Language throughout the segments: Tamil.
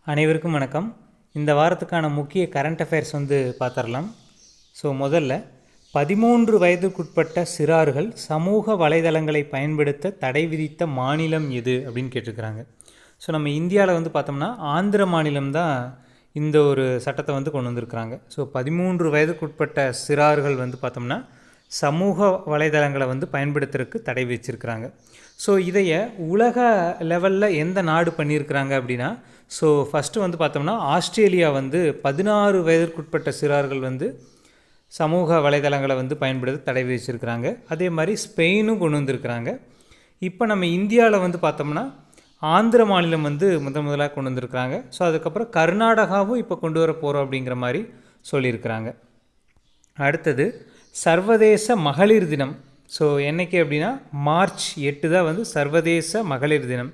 அனைவருக்கும் வணக்கம். இந்த வாரத்துக்கான முக்கிய கரண்ட் அஃபேர்ஸ் பார்த்துடலாம். முதல்ல 13 வயதுக்குட்பட்ட சிறார்கள் சமூக வலைதளங்களை பயன்படுத்த தடை விதித்த மாநிலம் எது அப்படின்னு கேட்டிருக்கிறாங்க. நம்ம இந்தியாவில் பார்த்தோம்னா ஆந்திர மாநிலம் தான் இந்த ஒரு சட்டத்தை கொண்டு வந்திருக்கிறாங்க. 13 வயதுக்குட்பட்ட சிறார்கள் பார்த்தோம்னா சமூக வலைதளங்களை பயன்படுத்துறதுக்கு தடை விதிச்சிருக்கிறாங்க. இதைய உலக லெவலில் எந்த நாடு பண்ணியிருக்கிறாங்க அப்படின்னா, ஃபஸ்ட்டு பார்த்தோம்னா ஆஸ்திரேலியா 16 வயதிற்குட்பட்ட சிறார்கள் சமூக வலைதளங்களை பயன்படுத்த தடை விதிச்சிருக்கிறாங்க. அதே மாதிரி ஸ்பெயினும் கொண்டு வந்திருக்கிறாங்க. இப்போ நம்ம இந்தியாவில் பார்த்தோம்னா ஆந்திர மாநிலம் முதலாக கொண்டு வந்திருக்கிறாங்க. அதுக்கப்புறம் கர்நாடகாவும் இப்போ கொண்டு வர போகிறோம் அப்படிங்கிற மாதிரி சொல்லியிருக்கிறாங்க. அடுத்தது சர்வதேச மகளிர் தினம். என்னைக்கு அப்படின்னா மார்ச் 8 தான் சர்வதேச மகளிர் தினம்.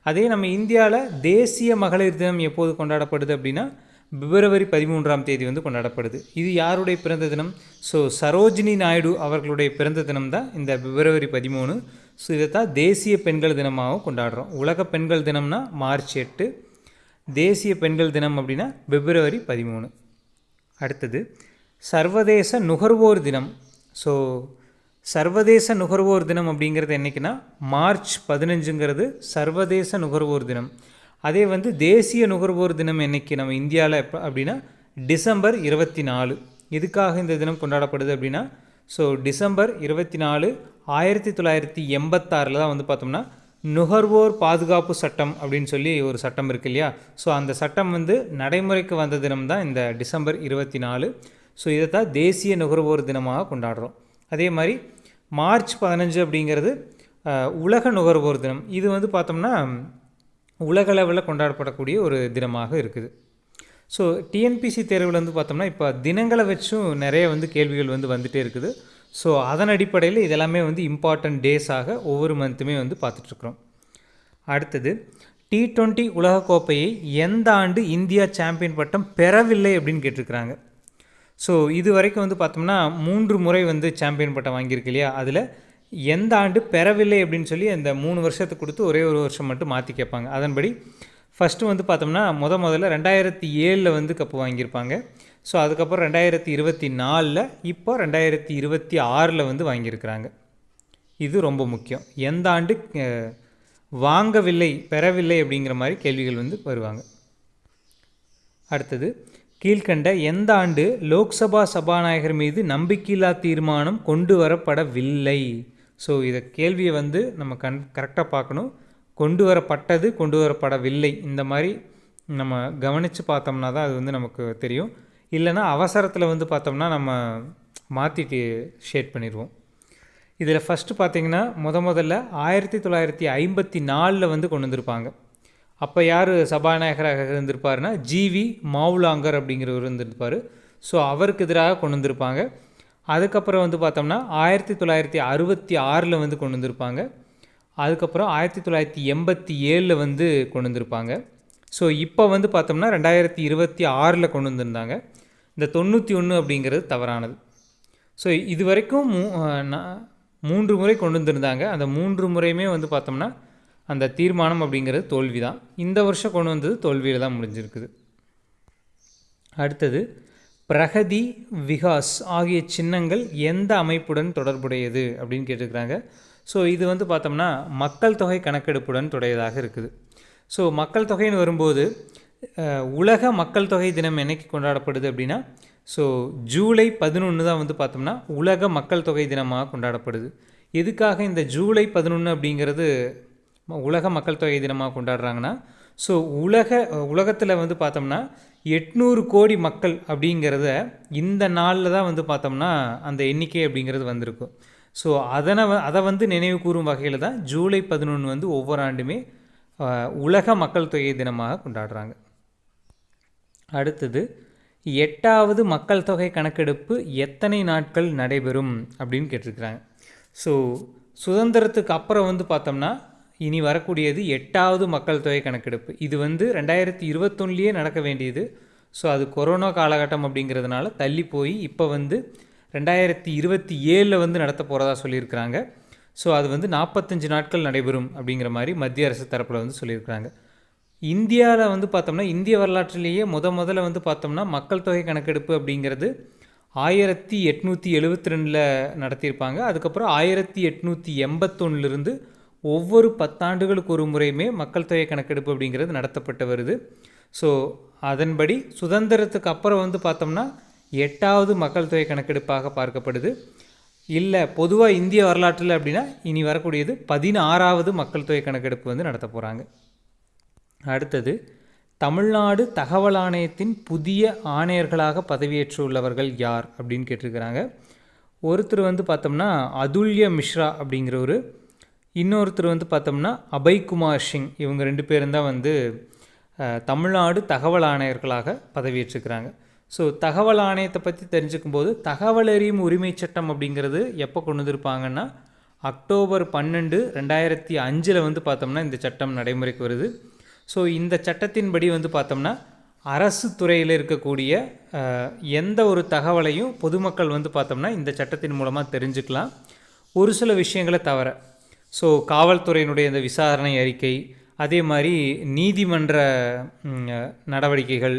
அதே நம்ம இந்தியாவில் தேசிய மகளிர் தினம் எப்போது கொண்டாடப்படுது அப்படின்னா பிப்ரவரி 13ஆம் தேதி கொண்டாடப்படுது. இது யாருடைய பிறந்த தினம்? சரோஜினி நாயுடு அவர்களுடைய பிறந்த தினம் தான் இந்த பிப்ரவரி 13. இதை தான் தேசிய பெண்கள் தினமாகவும் கொண்டாடுறோம். உலக பெண்கள் தினம்னா மார்ச் 8, தேசிய பெண்கள் தினம் அப்படின்னா பிப்ரவரி 13. அடுத்தது சர்வதேச நுகர்வோர் தினம். சர்வதேச நுகர்வோர் தினம் அப்படிங்கிறது என்றைக்குன்னா மார்ச் 15ங்கிறது சர்வதேச நுகர்வோர் தினம். அதே தேசிய நுகர்வோர் தினம் என்றைக்கு நம்ம இந்தியாவில் அப்படின்னா டிசம்பர் 24. எதுக்காக இந்த தினம் கொண்டாடப்படுது அப்படின்னா டிசம்பர் 24 1986 தான் பார்த்தோம்னா நுகர்வோர் பாதுகாப்பு சட்டம் அப்படின்னு சொல்லி ஒரு சட்டம் இருக்குது இல்லையா? அந்த சட்டம் நடைமுறைக்கு வந்த தினம் தான் இந்த டிசம்பர் 24. இதை தான் தேசிய நுகர்வோர் தினமாக கொண்டாடுறோம். அதே மாதிரி மார்ச் 15 அப்படிங்கிறது உலக நுகர்வோர் தினம். இது பார்த்தோம்னா உலக லெவலில் கொண்டாடப்படக்கூடிய ஒரு தினமாக இருக்குது. டிஎன்பிசி தேர்வில் பார்த்தோம்னா இப்போ தினங்களை வச்சும் நிறைய கேள்விகள் வந்துகிட்டே இருக்குது. அதன் அடிப்படையில் இதெல்லாமே இம்பார்ட்டன்ட் டேஸாக ஒவ்வொரு மந்த்துமே பார்த்துட்ருக்குறோம். அடுத்தது T20 உலகக்கோப்பையை எந்த ஆண்டு இந்தியா சாம்பியன் பட்டம் பெறவில்லை அப்படின்னு கேட்டிருக்கிறாங்க. இது வரைக்கும் பார்த்தோம்னா 3 முறை சாம்பியன் பட்டம் வாங்கியிருக்கு இல்லையா? அதில் எந்த ஆண்டு பெறவில்லை அப்படின்னு சொல்லி அந்த 3 வருஷத்துக்கு கொடுத்து ஒரே ஒரு வருஷம் மட்டும் மாற்றி கேட்பாங்க. அதன்படி ஃபஸ்ட்டு பார்த்தோம்னா முதல்ல 2007 கப்பு வாங்கியிருப்பாங்க. அதுக்கப்புறம் 2024, இப்போ 2026 வாங்கியிருக்கிறாங்க. இது ரொம்ப முக்கியம். எந்த ஆண்டு வாங்கவில்லை பெறவில்லை அப்படிங்கிற மாதிரி கேள்விகள் வருவாங்க. அடுத்தது கீழ்கண்ட எந்த ஆண்டு லோக்சபா சபாநாயகர் மீது நம்பிக்கையில்லா தீர்மானம் கொண்டு வரப்படவில்லை? இதை கேள்வியை நம்ம கரெக்டாக பார்க்கணும். கொண்டு வரப்பட்டது, கொண்டு வரப்படவில்லை, இந்த மாதிரி நம்ம கவனித்து பார்த்தோம்னா தான் அது நமக்கு தெரியும். இல்லைனா அவசரத்தில் பார்த்தோம்னா நம்ம மாற்றிட்டு ஷேட் பண்ணிடுவோம். இதில் ஃபஸ்ட்டு பார்த்திங்கன்னா முதல்ல 1954 கொண்டு வந்திருப்பாங்க. அப்போ யார் சபாநாயகராக இருந்திருப்பாருன்னா ஜிவி மாவுலாங்கர் அப்படிங்கிறவர் இருந்திருப்பார். அவருக்கு எதிராக கொண்டு வந்திருப்பாங்க. அதுக்கப்புறம் பார்த்தோம்னா 1966 கொண்டு வந்திருப்பாங்க. அதுக்கப்புறம் 1987 கொண்டு வந்திருப்பாங்க. இப்போ பார்த்தோம்னா 2026 கொண்டு வந்திருந்தாங்க. இந்த 91 அப்படிங்கிறது தவறானது. இது வரைக்கும் 3 முறை கொண்டு வந்திருந்தாங்க. அந்த 3 முறையுமே பார்த்தோம்னா அந்த தீர்மானம் அப்படிங்கிறது தோல்வி தான். இந்த வருஷம் கொண்டு வந்தது தோல்வியில் தான் முடிஞ்சிருக்குது. அடுத்தது பிரகதி, விகாஸ் ஆகிய சின்னங்கள் எந்த அமைப்புடன் தொடர்புடையது அப்படின்னு கேட்டிருக்கிறாங்க. இது பார்த்தோம்னா மக்கள் தொகை கணக்கெடுப்புடன் தொடர்புடையதாக இருக்குது. மக்கள் தொகைன்னு வரும்போது உலக மக்கள் தொகை தினம் என்னைக்கு கொண்டாடப்படுது அப்படின்னா ஜூலை 11 தான் பார்த்தோம்னா உலக மக்கள் தொகை தினமாக கொண்டாடப்படுது. எதுக்காக இந்த ஜூலை 11 அப்படிங்கிறது உலக மக்கள் தொகை தினமாக கொண்டாடுறாங்கன்னா உலகத்தில் பார்த்தோம்னா 800 கோடி மக்கள் அப்படிங்கிறத இந்த நாளில் தான் பார்த்தோம்னா அந்த எண்ணிக்கை அப்படிங்கிறது வந்திருக்கும். அதை நினைவு கூறும் வகையில் தான் ஜூலை 11 ஒவ்வொரு ஆண்டுமே உலக மக்கள் தொகை தினமாக கொண்டாடுறாங்க. அடுத்தது 8வது மக்கள் தொகை கணக்கெடுப்பு எத்தனை நாட்கள் நடைபெறும் அப்படின்னு கேட்டிருக்கிறாங்க. சுதந்திரத்துக்கு அப்புறம் பார்த்தோம்னா இனி வரக்கூடியது 8வது மக்கள் தொகை கணக்கெடுப்பு. இது 2021 நடக்க வேண்டியது. அது கொரோனா காலகட்டம் அப்படிங்கிறதுனால தள்ளி போய் இப்போ 2027 நடத்த போகிறதா சொல்லியிருக்கிறாங்க. அது 45 நாட்கள் நடைபெறும் அப்படிங்கிற மாதிரி மத்திய அரசு தரப்பில் சொல்லியிருக்கிறாங்க. இந்தியாவில் வந்து பார்த்தோம்னா இந்திய வரலாற்றிலேயே முதல்ல வந்து பார்த்தோம்னா மக்கள் தொகை கணக்கெடுப்பு அப்படிங்கிறது 1872 நடத்தியிருப்பாங்க. அதுக்கப்புறம் 1881 ஒவ்வொரு 10 ஆண்டுகளுக்கு ஒரு முறையுமே மக்கள் தொகை கணக்கெடுப்பு அப்படிங்கிறது நடத்தப்பட்டு வருது. ஸோ அதன்படி சுதந்திரத்துக்கு அப்புறம் வந்து பார்த்தோம்னா 8வது மக்கள் தொகை கணக்கெடுப்பாக பார்க்கப்படுது. இல்லை பொதுவாக இந்திய வரலாற்றில் அப்படின்னா இனி வரக்கூடியது 16வது மக்கள் தொகை கணக்கெடுப்பு வந்து நடத்த போகிறாங்க. அடுத்தது தமிழ்நாடு தகவல் ஆணையத்தின் புதிய ஆணையர்களாக பதவியேற்றுள்ளவர்கள் யார் அப்படின்னு கேட்டிருக்கிறாங்க. ஒருத்தர் வந்து பார்த்தோம்னா அதுல்ய மிஸ்ரா அப்படிங்கிறவர், இன்னொருத்தர் வந்து பார்த்தோம்னா அபய்குமார் சிங். இவங்க 2 பேரும் தான் வந்து தமிழ்நாடு தகவல் ஆணையர்களாக பதவியேற்றுக்கிறாங்க. ஸோ தகவல் ஆணையத்தை பற்றி தெரிஞ்சுக்கும் போது தகவல் அறியும் உரிமை சட்டம் அப்படிங்கிறது எப்போ கொண்டு வந்திருப்பாங்கன்னா அக்டோபர் 12, 2005 வந்து பார்த்தோம்னா இந்த சட்டம் நடைமுறைக்கு வருது. ஸோ இந்த சட்டத்தின்படி வந்து பார்த்தோம்னா அரசு துறையில் இருக்கக்கூடிய எந்த ஒரு தகவலையும் பொதுமக்கள் வந்து பார்த்தோம்னா இந்த சட்டத்தின் மூலமாக தெரிஞ்சுக்கலாம், ஒரு சில விஷயங்களை தவிர. ஸோ காவல்துறையினுடைய இந்த விசாரணை அறிக்கை, அதே மாதிரி நீதிமன்ற நடவடிக்கைகள்,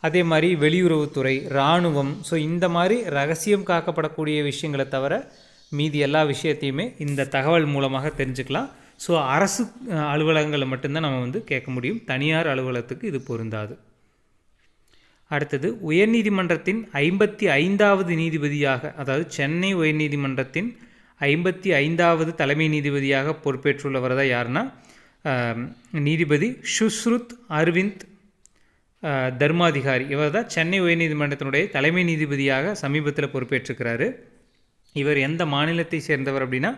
அதே மாதிரி வெளியுறவுத்துறை, இராணுவம், ஸோ இந்த மாதிரி ரகசியம் காக்கப்படக்கூடிய விஷயங்களை தவிர மீதி எல்லா விஷயத்தையுமே இந்த தகவல் மூலமாக தெரிஞ்சுக்கலாம். ஸோ அரசு அலுவலகங்களை மட்டும்தான் நம்ம வந்து கேட்க முடியும், தனியார் அலுவலகத்துக்கு இது பொருந்தாது. அடுத்தது உயர்நீதிமன்றத்தின் 55வது நீதிபதியாக, அதாவது சென்னை உயர்நீதிமன்றத்தின் 55வது தலைமை நீதிபதியாக பொறுப்பேற்றுள்ளவர் தான் யாருன்னா நீதிபதி சுஷ்ருத் அரவிந்த் தர்மாதிகாரி. இவர் தான் சென்னை உயர்நீதிமன்றத்தினுடைய தலைமை நீதிபதியாக சமீபத்தில் பொறுப்பேற்றிருக்கிறாரு. இவர் எந்த மாநிலத்தை சேர்ந்தவர் அப்படின்னா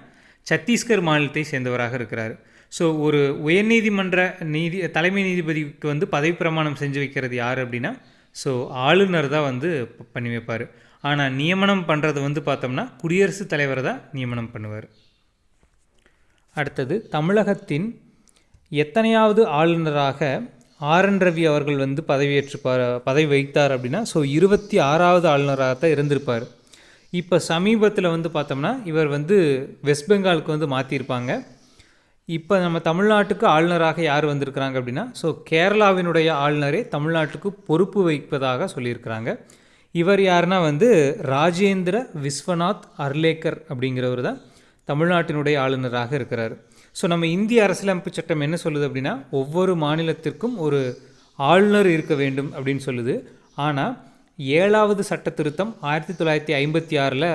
சத்தீஸ்கர் மாநிலத்தை சேர்ந்தவராக இருக்கிறார். ஸோ ஒரு உயர்நீதிமன்ற தலைமை நீதிபதிக்கு வந்து பதவி பிரமாணம் செஞ்சு வைக்கிறது யார் அப்படின்னா ஸோ ஆளுநர் தான் வந்து பண்ணி வைப்பார். ஆனால் நியமனம் பண்ணுறது வந்து பார்த்தோம்னா குடியரசுத் தலைவர் தான் நியமனம் பண்ணுவார். அடுத்தது தமிழகத்தின் எத்தனையாவது ஆளுநராக RN ரவி அவர்கள் வந்து பதவி வகித்தார் அப்படின்னா ஸோ 26வது ஆளுநராக தான் இருந்திருப்பார். இப்போ சமீபத்தில் வந்து பார்த்தோம்னா இவர் வந்து வெஸ்ட் பெங்காலுக்கு வந்து மாற்றிருப்பாங்க. இப்போ நம்ம தமிழ்நாட்டுக்கு ஆளுநராக யார் வந்திருக்கிறாங்க அப்படின்னா ஸோ கேரளாவினுடைய ஆளுநரே தமிழ்நாட்டுக்கு பொறுப்பு வைப்பதாக சொல்லியிருக்கிறாங்க. இவர் யாருன்னா வந்து ராஜேந்திர விஸ்வநாத் அர்லேக்கர் அப்படிங்கிறவர் தான் தமிழ்நாட்டினுடைய ஆளுநராக இருக்கிறார். ஸோ நம்ம இந்திய அரசியலமைப்பு சட்டம் என்ன சொல்லுது அப்படின்னா ஒவ்வொரு மாநிலத்திற்கும் ஒரு ஆளுநர் இருக்க வேண்டும் அப்படின்னு சொல்லுது. ஆனால் 7வது சட்ட திருத்தம் 1956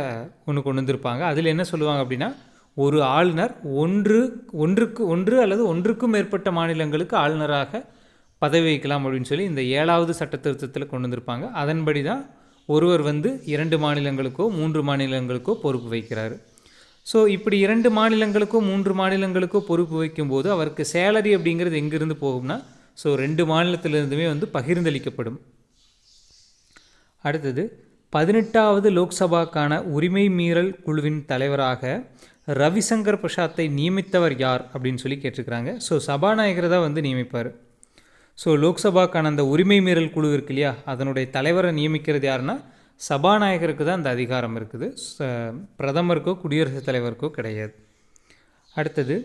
ஒன்று கொண்டு வந்திருப்பாங்க. அதில் என்ன சொல்லுவாங்க அப்படின்னா ஒரு ஆளுநர் ஒன்று அல்லது ஒன்றுக்கும் மேற்பட்ட மாநிலங்களுக்கு ஆளுநராக பதவி வகிக்கலாம் அப்படின்னு சொல்லி இந்த 7வது சட்ட திருத்தத்தில் கொண்டு வந்திருப்பாங்க. அதன்படி தான் ஒருவர் வந்து 2 மாநிலங்களுக்கோ 3 மாநிலங்களுக்கோ பொறுப்பு வைக்கிறார். ஸோ இப்படி 2 மாநிலங்களுக்கோ 3 மாநிலங்களுக்கோ பொறுப்பு வைக்கும்போது அவருக்கு சேலரி அப்படிங்கிறது எங்கேருந்து போகும்னா ஸோ 2 மாநிலத்திலிருந்துமே வந்து பகிர்ந்தளிக்கப்படும். அடுத்தது 18வது லோக்சபாக்கான உரிமை மீறல் குழுவின் தலைவராக ரவிசங்கர் பிரசாத்தை நியமித்தவர் யார் அப்படின்னு சொல்லி கேட்டிருக்கிறாங்க. ஸோ சபாநாயகர் தான் வந்து நியமிப்பார். ஸோ லோக்சபாக்கான அந்த உரிமை மீறல் குழு இருக்கு இல்லையா, அதனுடைய தலைவரை நியமிக்கிறது யாருன்னா சபாநாயகருக்கு தான் அந்த அதிகாரம் இருக்குது, பிரதமருக்கோ குடியரசுத் தலைவருக்கோ கிடையாது. அடுத்தது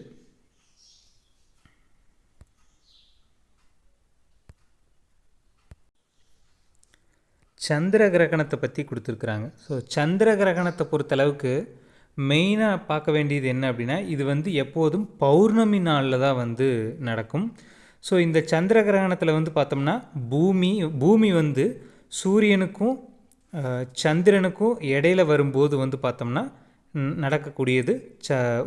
சந்திர கிரகணத்தை பற்றி கொடுத்துருக்குறாங்க. ஸோ சந்திர கிரகணத்தை பொறுத்தளவுக்கு மெயினாக பார்க்க வேண்டியது என்ன அப்படின்னா இது வந்து எப்போதும் பௌர்ணமி நாளில் தான் வந்து நடக்கும். ஸோ இந்த சந்திர கிரகணத்தில் வந்து பார்த்தோம்னா பூமி வந்து சூரியனுக்கும் சந்திரனுக்கும் இடையில வரும்போது வந்து பார்த்தோம்னா நடக்கக்கூடியது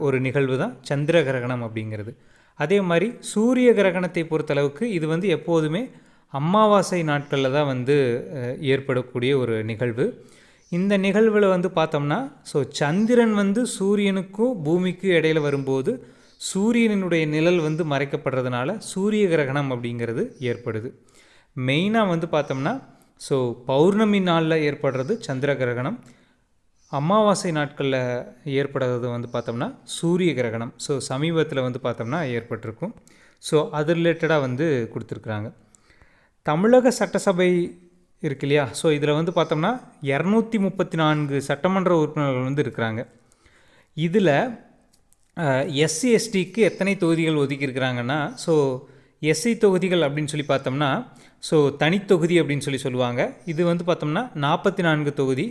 ஒரு நிகழ்வு தான் சந்திர கிரகணம் அப்படிங்கிறது. அதே மாதிரி சூரிய கிரகணத்தை பொறுத்தளவுக்கு இது வந்து எப்போதுமே அமாவாசை நாட்களில் தான் வந்து ஏற்படக்கூடிய ஒரு நிகழ்வு. இந்த நிகழ்வில் வந்து பார்த்தோம்னா ஸோ சந்திரன் வந்து சூரியனுக்கும் பூமிக்கும் இடையில் வரும்போது சூரியனுடைய நிழல் வந்து மறைக்கப்படுறதுனால சூரிய கிரகணம் அப்படிங்கிறது ஏற்படுது. மெயினாக வந்து பார்த்தோம்னா ஸோ பௌர்ணமி நாளில் ஏற்படுறது சந்திர கிரகணம், அமாவாசை நாட்களில் ஏற்படுறது வந்து பார்த்தோம்னா சூரிய கிரகணம். ஸோ சமீபத்தில் வந்து பார்த்தோம்னா ஏற்பட்டிருக்கும். ஸோ அது ரிலேட்டடாக வந்து கொடுத்துருக்குறாங்க. தமிழக சட்டசபை இருக்கு இல்லையா, ஸோ இதில் வந்து பார்த்தோம்னா 234 சட்டமன்ற உறுப்பினர்கள் வந்து இருக்கிறாங்க. இதில் SC STக்கு எத்தனை தொகுதிகள் ஒதுக்கியிருக்கிறாங்கன்னா ஸோ எஸ்சி தொகுதிகள் அப்படின்னு சொல்லி பார்த்தோம்னா ஸோ தனித்தொகுதி அப்படின்னு சொல்லி சொல்லுவாங்க. இது வந்து பார்த்தோம்னா 44 தொகுதி.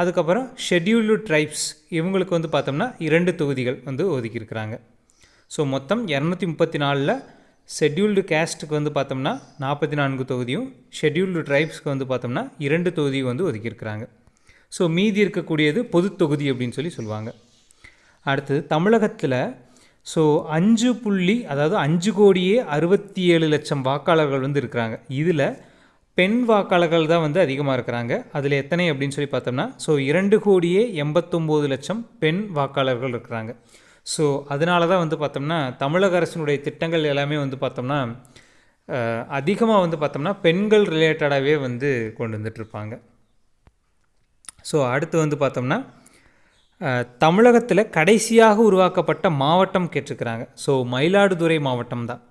அதுக்கப்புறம் ஷெட்யூல்டு ட்ரைப்ஸ் இவங்களுக்கு வந்து பார்த்தோம்னா 2 தொகுதிகள் வந்து ஒதுக்கியிருக்கிறாங்க. ஸோ மொத்தம் 234ல் ஷெட்யூல்டு கேஸ்ட்டுக்கு வந்து பார்த்தோம்னா 44 தொகுதியும், ஷெட்யூல்டு ட்ரைப்ஸ்க்கு வந்து பார்த்தோம்னா 2 தொகுதியும் வந்து ஒதுக்கியிருக்கிறாங்க. ஸோ மீதி இருக்கக்கூடியது பொது தொகுதி அப்படின்னு சொல்லி சொல்லுவாங்க. அடுத்தது தமிழகத்தில் ஸோ 5,67,67,00,000 வாக்காளர்கள் வந்து இருக்கிறாங்க. இதில் பெண் வாக்காளர்கள் தான் வந்து அதிகமாக இருக்கிறாங்க. அதில் எத்தனை அப்படின்னு சொல்லி பார்த்தோம்னா ஸோ 2,89,00,000 பெண் வாக்காளர்கள் இருக்கிறாங்க. ஸோ அதனால தான் வந்து பார்த்தோம்னா தமிழக அரசினுடைய திட்டங்கள் எல்லாமே வந்து பார்த்தோம்னா அதிகமாக வந்து பார்த்தோம்னா பெண்கள் ரிலேட்டடாகவே வந்து கொண்டு வந்துட்டுருப்பாங்க. ஸோ அடுத்து வந்து பார்த்தோம்னா தமிழகத்தில் கடைசியாக உருவாக்கப்பட்ட மாவட்டம் கேட்டிருக்கிறாங்க. ஸோ மயிலாடுதுறை மாவட்டம் தான்.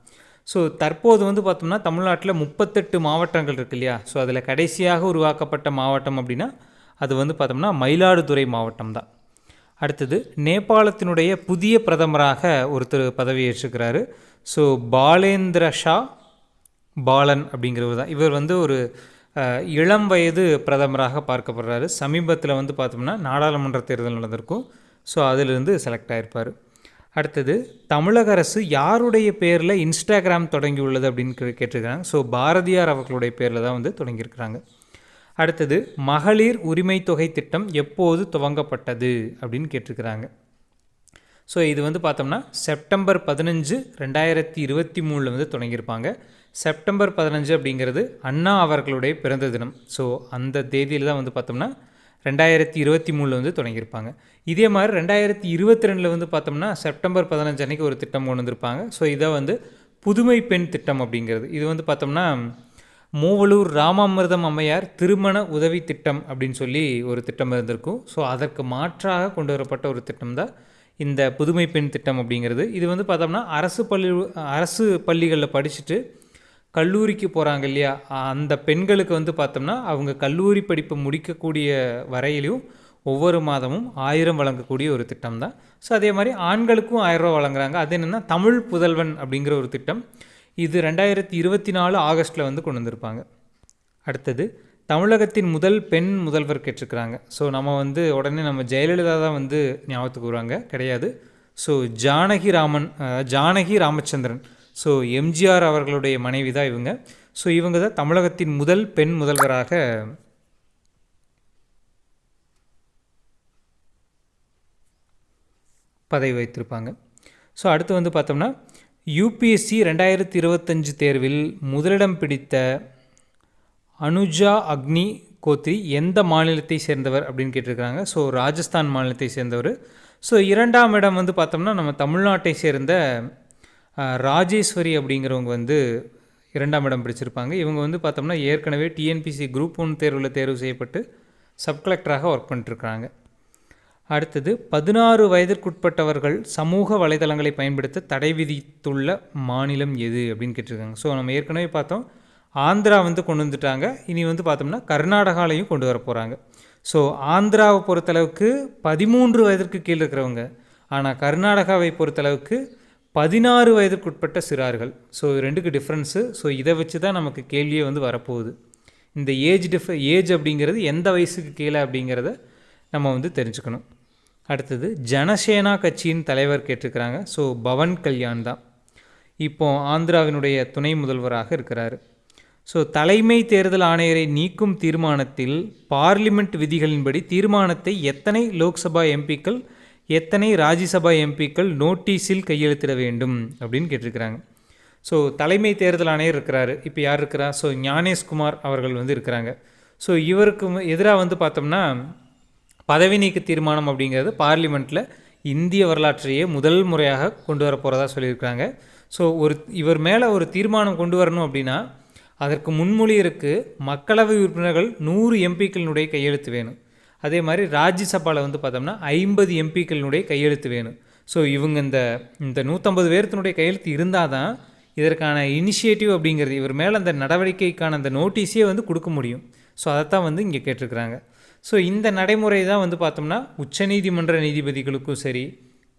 ஸோ தற்போது வந்து பார்த்தோம்னா தமிழ்நாட்டில் 38 மாவட்டங்கள் இருக்கு இல்லையா? ஸோ அதில் கடைசியாக உருவாக்கப்பட்ட மாவட்டம் அப்படின்னா அது வந்து பார்த்தோம்னா மயிலாடுதுறை மாவட்டம் தான். அடுத்தது நேபாளத்தினுடைய புதிய பிரதமராக ஒருத்தர் பதவியேற்றுக்கிறாரு. ஸோ பாலேந்திர ஷா பாலன் அப்படிங்கிறவர் தான். இவர் வந்து ஒரு இளம் வயது பிரதமராக பார்க்கப்படுறாரு. சமீபத்தில் வந்து பார்த்தோம்னா நாடாளுமன்ற தேர்தல் நடந்திருக்கும். ஸோ அதிலிருந்து செலக்ட் ஆகிருப்பார். அடுத்தது தமிழக அரசு யாருடைய பேரில் இன்ஸ்டாகிராம் தொடங்கியுள்ளது அப்படின்னு கேட்டிருக்கிறாங்க. ஸோ பாரதியார் அவர்களுடைய பேரில் தான் வந்து தொடங்கியிருக்கிறாங்க. அடுத்தது மகளிர் உரிமை தொகை திட்டம் எப்போது துவங்கப்பட்டது அப்படின்னு கேட்டிருக்கிறாங்க. ஸோ இது வந்து பார்த்தோம்னா செப்டம்பர் 15, 2023 வந்து தொடங்கியிருப்பாங்க. செப்டம்பர் 15 அப்படிங்கிறது அண்ணா அவர்களுடைய பிறந்த தினம். ஸோ அந்த தேதியில் தான் வந்து பார்த்தோம்னா 2023 வந்து தொடங்கியிருப்பாங்க. இதே மாதிரி 2022 வந்து பார்த்தோம்னா செப்டம்பர் 15 அன்றைக்கி ஒரு திட்டம் கொண்டு வந்திருப்பாங்க. ஸோ இதை வந்து புதுமை பெண் திட்டம் அப்படிங்கிறது. இது வந்து பார்த்தோம்னா மூவலூர் ராமாமிர்தம் அம்மையார் திருமண உதவி திட்டம் அப்படின்னு சொல்லி ஒரு திட்டம் இருந்திருக்கும். ஸோ அதற்கு மாற்றாக கொண்டு வரப்பட்ட ஒரு திட்டம் தான் இந்த புதுமை பெண் திட்டம் அப்படிங்கிறது. இது வந்து பார்த்தோம்னா அரசு பள்ளிகளில் படிச்சுட்டு கல்லூரிக்கு போகிறாங்க இல்லையா? அந்த பெண்களுக்கு வந்து பார்த்தோம்னா அவங்க கல்லூரி படிப்பு முடிக்கக்கூடிய வரையிலையும் ஒவ்வொரு மாதமும் 1000 வழங்கக்கூடிய ஒரு திட்டம் தான். ஸோ அதே மாதிரி ஆண்களுக்கும் 1000 ரூபா வழங்குறாங்க. அது என்னென்னா தமிழ் புதல்வன் அப்படிங்கிற ஒரு திட்டம். இது 2024 ஆகஸ்ட்டில் வந்து கொண்டு வந்திருப்பாங்க. அடுத்தது தமிழகத்தின் முதல் பெண் முதல்வர் கேட்டிருக்கிறாங்க. ஸோ நம்ம வந்து உடனே நம்ம ஜெயலலிதா தான் வந்து ஞாபகத்துக்கு வருவாங்க. கிடையாது. ஸோ ஜானகி ராமச்சந்திரன். ஸோ எம்ஜிஆர் அவர்களுடைய மனைவி தான் இவங்க. ஸோ இவங்க தான் தமிழகத்தின் முதல் பெண் முதல்வராக பதவி வைத்திருப்பாங்க. ஸோ அடுத்து வந்து பார்த்தோம்னா யூபிஎஸ்சி 2025 தேர்வில் முதலிடம் பிடித்த அனுஜா அக்னி கோத்ரி எந்த மாநிலத்தை சேர்ந்தவர் அப்படின்னு கேட்டிருக்கிறாங்க. ஸோ ராஜஸ்தான் மாநிலத்தை சேர்ந்தவர். ஸோ 2ஆம் இடம் வந்து பார்த்தோம்னா நம்ம தமிழ்நாட்டை சேர்ந்த ராஜேஸ்வரி அப்படிங்கிறவங்க வந்து 2ஆம் இடம் பிடிச்சிருப்பாங்க. இவங்க வந்து பார்த்தோம்னா ஏற்கனவே டிஎன்பிசி குரூப் 1 தேர்வில் தேர்வு செய்யப்பட்டு சப் கலெக்டராக ஒர்க் பண்ணிட்டுருக்காங்க. அடுத்தது 16 வயதிற்குட்பட்டவர்கள் சமூக வலைதளங்களை பயன்படுத்த தடை விதித்துள்ள மாநிலம் எது அப்படின்னு கேட்டிருக்காங்க. ஸோ நம்ம ஏற்கனவே பார்த்தோம் ஆந்திரா வந்து கொண்டு வந்துட்டாங்க. இனி வந்து பார்த்தோம்னா கர்நாடகாலையும் கொண்டு வர போகிறாங்க. ஸோ ஆந்திராவை பொறுத்தளவுக்கு 13 வயதிற்கு கீழே இருக்கிறவங்க, ஆனால் கர்நாடகாவை பொறுத்தளவுக்கு 16 வயதிற்குட்பட்ட சிறார்கள். ஸோ ரெண்டுக்கு டிஃப்ரென்ஸு. ஸோ இதை வச்சு தான் நமக்கு கேள்வியே வந்து வரப்போகுது. இந்த ஏஜ் அப்படிங்கிறது எந்த வயசுக்கு கீழே அப்படிங்கிறத நம்ம வந்து தெரிஞ்சுக்கணும். அடுத்தது ஜனசேனா கட்சியின் தலைவர் கேட்டிருக்கிறாங்க. ஸோ பவன் கல்யாண் தான் இப்போ ஆந்திராவினுடைய துணை முதல்வராக இருக்கிறார். ஸோ தலைமை தேர்தல் ஆணையரை நீக்கும் தீர்மானத்தில் பார்லிமெண்ட் விதிகளின்படி தீர்மானத்தை எத்தனை லோக்சபா எம்பிக்கள் எத்தனை ராஜ்யசபா எம்பிக்கள் நோட்டீஸில் கையெழுத்திட வேண்டும் அப்படின்னு கேட்டிருக்கிறாங்க. ஸோ தலைமை தேர்தல் ஆணையர் இருக்கிறாரு. இப்போ யார் இருக்கிறா? ஸோ ஞானேஷ்குமார் அவர்கள் வந்து இருக்கிறாங்க. ஸோ இவருக்கு எதிராக வந்து பார்த்தோம்னா பதவி நீக்க தீர்மானம் அப்படிங்கிறது பார்லிமெண்ட்டில் இந்திய வரலாற்றையே முதல் முறையாக கொண்டு வர போகிறதா சொல்லியிருக்காங்க. ஸோ இவர் மேலே ஒரு தீர்மானம் கொண்டு வரணும் அப்படின்னா அதற்கு முன்மொழியருக்கு மக்களவை உறுப்பினர்கள் 100 எம்பிக்களினுடைய கையெழுத்து வேணும். அதே மாதிரி ராஜ்யசபாவில் வந்து பார்த்தோம்னா 50 எம்பிக்களினுடைய கையெழுத்து வேணும். ஸோ இவங்க இந்த 150 பேர்த்தினுடைய கையெழுத்து இருந்தால் தான் இதற்கான இனிஷியேட்டிவ் அப்படிங்கிறது இவர் மேலே அந்த நடவடிக்கைக்கான அந்த நோட்டீஸே வந்து கொடுக்க முடியும். ஸோ அதைத்தான் வந்து இங்கே கேட்டிருக்கிறாங்க. ஸோ இந்த நடைமுறை தான் வந்து பார்த்தோம்னா உச்சநீதிமன்ற நீதிபதிகளுக்கும் சரி,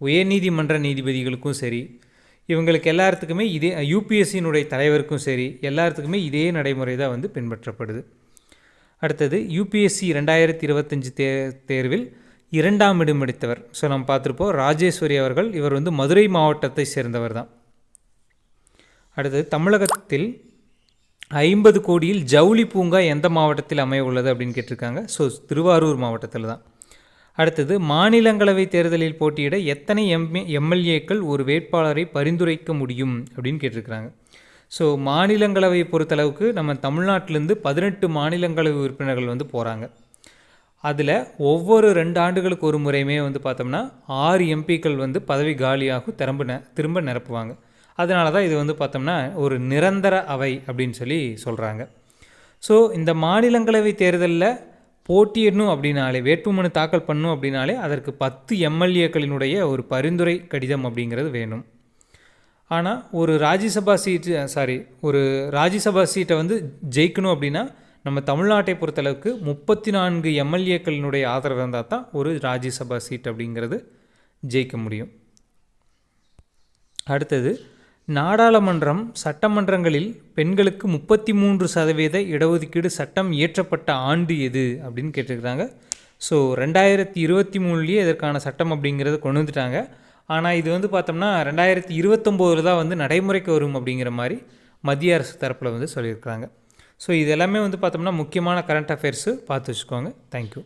உயர்நீதிமன்ற நீதிபதிகளுக்கும் சரி, இவங்களுக்கு எல்லாத்துக்குமே இதே யூபிஎஸ்சியினுடைய தலைவருக்கும் சரி எல்லாத்துக்குமே இதே நடைமுறை தான் வந்து பின்பற்றப்படுது. அடுத்தது யூபிஎஸ்சி 2025 தேர்வில் 2ஆம் இடம் எடுத்தவர். ஸோ நம்ம பார்த்துருப்போம் ராஜேஸ்வரி அவர்கள். இவர் வந்து மதுரை மாவட்டத்தை சேர்ந்தவர் தான். அடுத்தது தமிழகத்தில் 50 கோடியில் ஜவுளி பூங்கா எந்த மாவட்டத்தில் அமைய உள்ளது அப்படின்னு கேட்டிருக்காங்க. ஸோ திருவாரூர் மாவட்டத்தில் தான். அடுத்தது மாநிலங்களவை தேர்தலில் போட்டியிட எத்தனை எம்எல்ஏக்கள் ஒரு வேட்பாளரை பரிந்துரைக்க முடியும் அப்படின்னு கேட்டிருக்கிறாங்க. ஸோ மாநிலங்களவையை பொறுத்தளவுக்கு நம்ம தமிழ்நாட்டிலேருந்து 18 மாநிலங்களவை உறுப்பினர்கள் வந்து போகிறாங்க. அதில் ஒவ்வொரு 2 ஆண்டுகளுக்கு ஒரு முறையுமே வந்து பார்த்தோம்னா 6 எம்பிக்கள் வந்து பதவி காலியாகும் திரும்ப நிரப்புவாங்க. அதனால தான் இது வந்து பார்த்தோம்னா ஒரு நிரந்தர அவை அப்படின்னு சொல்லி சொல்கிறாங்க. ஸோ இந்த மாநிலங்களவை தேர்தலில் போட்டியிடணும் அப்படின்னாலே, வேட்புமனு தாக்கல் பண்ணணும் அப்படின்னாலே அதற்கு 10 எம்எல்ஏக்களினுடைய ஒரு பரிந்துரை கடிதம் அப்படிங்கிறது வேணும். ஆனால் ஒரு ராஜ்யசபா சீட்டை வந்து ஜெயிக்கணும் அப்படின்னா நம்ம தமிழ்நாட்டை பொறுத்தளவுக்கு 34 எம்எல்ஏக்களினுடைய ஆதரவு இருந்தால் தான் ஒரு ராஜ்யசபா சீட் அப்படிங்கிறது ஜெயிக்க முடியும். அடுத்தது நாடாளுமன்றம் சட்டமன்றங்களில் பெண்களுக்கு 33% இடஒதுக்கீடு சட்டம் இயற்றப்பட்ட ஆண்டு எது அப்படின்னு கேட்டிருக்கிறாங்க. ஸோ 2023 இதற்கான சட்டம் அப்படிங்கிறது கொண்டு வந்துட்டாங்க. ஆனால் இது வந்து பார்த்தோம்னா 2029 தான் வந்து நடைமுறைக்கு வரும் அப்படிங்கிற மாதிரி மத்திய அரசு தரப்பில் வந்து சொல்லியிருக்கிறாங்க. ஸோ இது எல்லாமே வந்து பார்த்தோம்னா முக்கியமான கரண்ட் அஃபேர்ஸு பார்த்து வச்சுக்கோங்க. தேங்க்யூ.